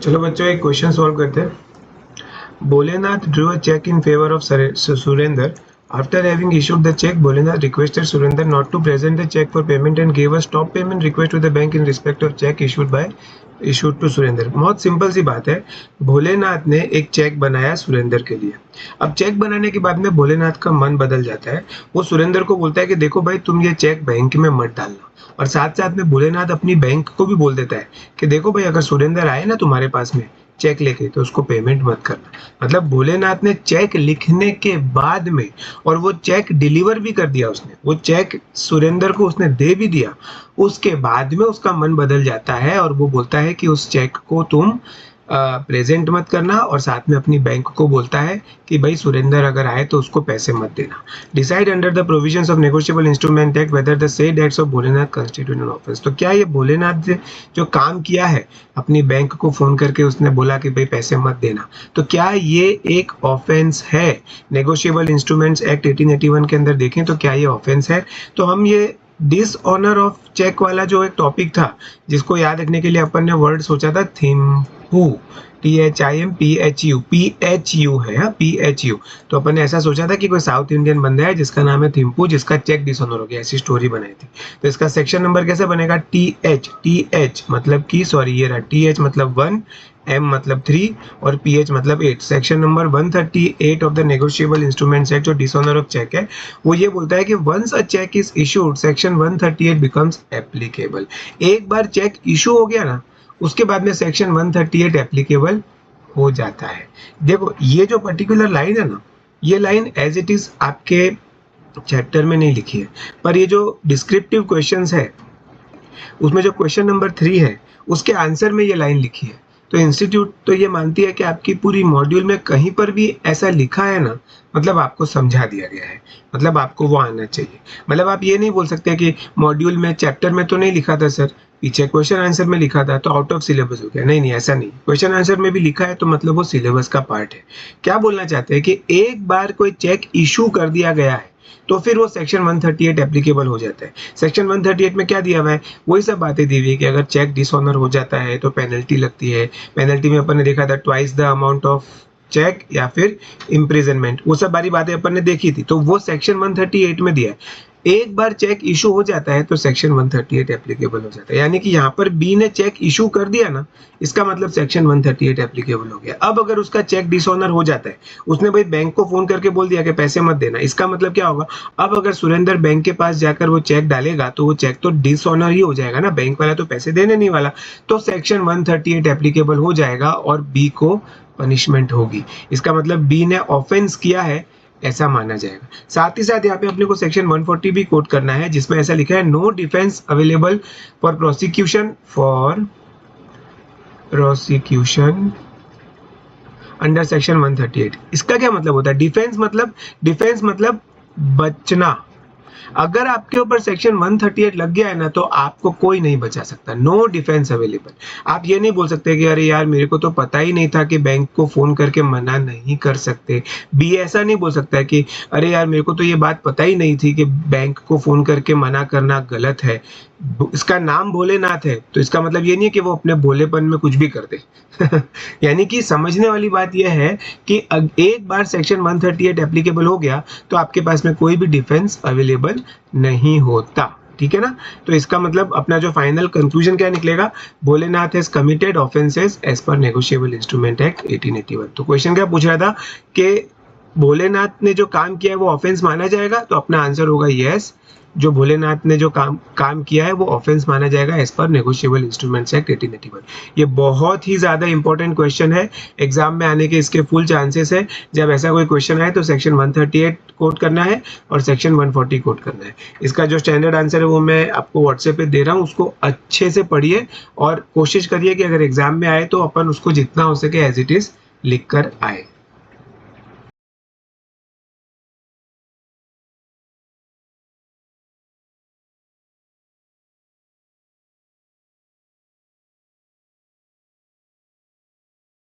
चलो बच्चों एक क्वेश्चन सॉल्व करते हैं। Bholenath drew a check in favor of Surender. After having issued the check, Bholenath requested Surender not to present the check for payment and gave a stop payment request to the bank in respect of check issued to Surendra. बहुत simple सी बात है। भोलेनाथ ने एक check बनाया सुरेंद्र के लिए। अब check बनाने के बाद में भोलेनाथ का मन बदल जाता है। वो सुरेंद्र को बोलता है कि देखो भाई तुम ये चेक बैंक में मत डालना, और साथ साथ में भोलेनाथ अपनी बैंक को भी बोल देता है कि देखो भाई अगर सुरेंद्र आए ना तुम्हारे पास में चेक लेके तो उसको पेमेंट मत करना। मतलब भोलेनाथ ने चेक लिखने के बाद में, और वो चेक डिलीवर भी कर दिया उसने, वो चेक सुरेंद्र को उसने दे भी दिया। उसके बाद में उसका मन बदल जाता है और वो बोलता है कि उस चेक को तुम प्रेजेंट मत करना, और साथ में अपनी बैंक को बोलता है कि भाई सुरेंद्र अगर आए तो उसको पैसे मत देना। Decide under the provisions of negotiable instrument act whether the said acts of Bholenath constitute an offence. तो क्या ये भोलेनाथ ने जो काम किया है, अपनी बैंक को फोन करके उसने बोला कि भाई पैसे मत देना, तो क्या ये एक ऑफेंस है? नेगोशिएबल इंस्ट्रूमेंट्स एक्ट 1881 के अंदर देखें तो क्या ये ऑफेंस है? तो हम ये डिसऑनर ऑफ चेक वाला जो एक टॉपिक था, जिसको याद रखने के लिए अपन ने वर्ड सोचा था थिम्पू, PHU है, PHU। तो अपन ने ऐसा सोचा था कि कोई साउथ इंडियन बंदा है जिसका नाम है थिम्पू, जिसका चेक डिसऑनर हो गया, ऐसी स्टोरी बनाई थी। तो इसका सेक्शन नंबर कैसे बनेगा? TH मतलब कि सॉरी ये रहा, TH मतलब 1, M मतलब 3 और PH मतलब 8। Section number 138 of the negotiable instruments act जो डिसऑनर ऑफ चेक है, वो ये बोलता है कि once a cheque is issued section 138 becomes applicable. एक बार चेक इशू हो गया ना, उसके बाद में सेक्शन 138 एप्लीकेबल हो जाता है। देखो ये जो पर्टिकुलर लाइन है ना, ये लाइन एज इट इज आपके चैप्टर में नहीं लिखी है, पर ये जो डिस्क्रिप्टिव क्वेश्चंस है उसमें जो क्वेश्चन नंबर 3 है उसके आंसर में ये लाइन लिखी है। तो इंस्टीट्यूट तो ये मानती है कि आपकी पूरी मॉड्यूल में कहीं पर भी ऐसा लिखा है ना, मतलब आपको समझा दिया गया है, मतलब आपको वो आना चाहिए। मतलब आप ये नहीं बोल सकते कि मॉड्यूल में चैप्टर में तो नहीं लिखा था सर, पीछे क्वेश्चन आंसर में लिखा था तो आउट ऑफ सिलेबस हो गया। नहीं नहीं, ऐसा नहीं, क्वेश्चन आंसर में भी लिखा है तो मतलब वो सिलेबस का पार्ट है। क्या बोलना चाहते हैं कि एक बार कोई चेक इशू कर दिया गया है तो फिर वो सेक्शन 138 एप्लीकेबल हो जाता है। सेक्शन 138 में क्या दिया हुआ है? वही सब बातें दी हुई है कि अगर चेक डिसऑनर हो जाता है तो पेनल्टी लगती है। पेनल्टी में अपन ने देखा था twice the amount of cheque या फिर इम्प्रिजनमेंट, वो सब बारी बातें अपन ने देखी थी। तो वो सेक्शन 138 में दिया है। एक बार चेक इशू हो जाता है तो सेक्शन 138 एप्लीकेबल हो जाता है। यानी कि यहाँ पर बी ने चेक इशू कर दिया ना, इसका मतलब सेक्शन 138 एप्लीकेबल हो गया। अब अगर उसका चेक डिसऑनर हो जाता है, उसने भाई बैंक को फोन करके बोल दिया कि पैसे मत देना, इसका मतलब क्या होगा? अब अगर सुरेंद्र बैंक के पास जाकर वो चेक डालेगा तो वो चेक तो डिसऑनर ही हो जाएगा ना, बैंक वाला तो पैसे देने नहीं वाला। तो सेक्शन 138 एप्लीकेबल हो जाएगा और बी को पनिशमेंट होगी। इसका मतलब बी ने ऑफेंस किया है ऐसा माना जाएगा। साथ ही साथ यहाँ पे अपने को सेक्शन 140 भी कोट करना है, जिसमें ऐसा लिखा है no defence available for prosecution under section 138। इसका क्या मतलब होता है? डिफेंस मतलब बचना। अगर आपके ऊपर सेक्शन 138 लग गया है ना तो आपको कोई नहीं बचा सकता। No defence available. आप ये नहीं बोल सकते कि अरे यार मेरे को तो पता ही नहीं था कि बैंक को फोन करके मना नहीं कर सकते। बी ऐसा नहीं बोल सकता है कि अरे यार मेरे को तो ये बात पता ही नहीं थी कि बैंक को फोन करके मना करना गलत है। इसका नाम भोलेनाथ है तो इसका मतलब ये नहीं है कि वो अपने भोलेपन में कुछ भी कर दे। यानी कि समझने वाली बात यह है कि एक बार सेक्शन 138 एप्लीकेबल हो गया तो आपके पास में कोई भी डिफेंस अवेलेबल नहीं होता। ठीक है ना? तो इसका मतलब अपना जो फाइनल कंक्लूजन क्या निकलेगा? Bholenath has committed offences as per negotiable instrument act 1881। तो क्वेश्चन क्या पूछ रहा था कि भोलेनाथ ने जो काम किया है वो ऑफेंस माना जाएगा? तो अपना आंसर होगा यस, जो भोलेनाथ ने जो काम किया है वो ऑफेंस माना जाएगा as per negotiable instruments act 1881। ये बहुत ही ज्यादा इंपॉर्टेंट क्वेश्चन है, एग्जाम में आने के इसके फुल चांसेस है। जब ऐसा कोई क्वेश्चन आए तो सेक्शन 138 कोट करना है और सेक्शन 140 कोट करना है। इसका जो स्टैंडर्ड आंसर है वो मैं आपको व्हाट्सएप पे दे रहा हूँ, उसको अच्छे से पढ़िए और कोशिश करिए कि अगर एग्जाम में आए तो अपन उसको जितना हो सके एज इट इज लिख कर आए।